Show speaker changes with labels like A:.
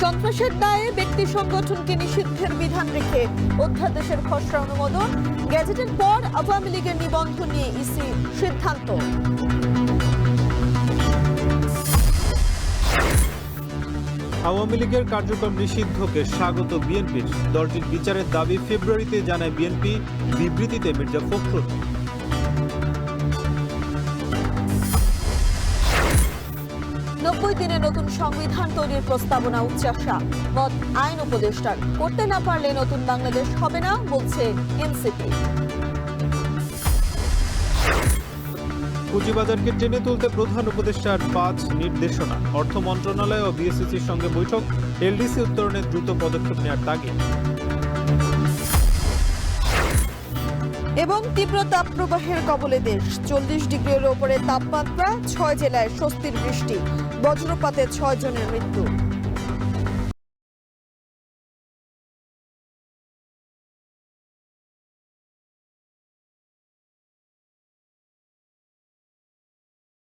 A: সন্ত্রাসের দায়ে ব্যক্তি সংগঠনকে নিষিদ্ধের বিধান রেখে অধ্যাদেশের খসড়া অনুমোদন। গেজেটের পর আওয়ামী লীগের নিবন্ধন নিয়ে ইসি সিদ্ধান্ত।
B: আওয়ামী লীগের কার্যক্রম নিষিদ্ধকে স্বাগত বিএনপির। দলটির বিচারের দাবি ফেব্রুয়ারিতে জানায় বিএনপি, বিবৃতিতে মির্জা ফখরুল।
A: নব্বই দিনে নতুন সংবিধান তৈরির প্রস্তাবনা উচ্চাশা। মত আইন উপদেষ্টার, করতে না পারলে নতুন বাংলাদেশ হবে না বলছে এনসিপি।
B: পুঁজিবাজারকে টেনে তুলতে প্রধান উপদেষ্টার 5 নির্দেশনা। অর্থ মন্ত্রণালয় ও বিএসইসির সঙ্গে বৈঠক। এলডিসি উত্তরণে দ্রুত পদক্ষেপ নেওয়ার তাগিদ।
A: এবং তীব্র তাপপ্রবাহের কবলে দেশ। 40 ডিগ্রির ওপরে তাপমাত্রা, 6 জেলায় স্বস্তির বৃষ্টি। বজ্রপাতে 6 জনের মৃত্যু।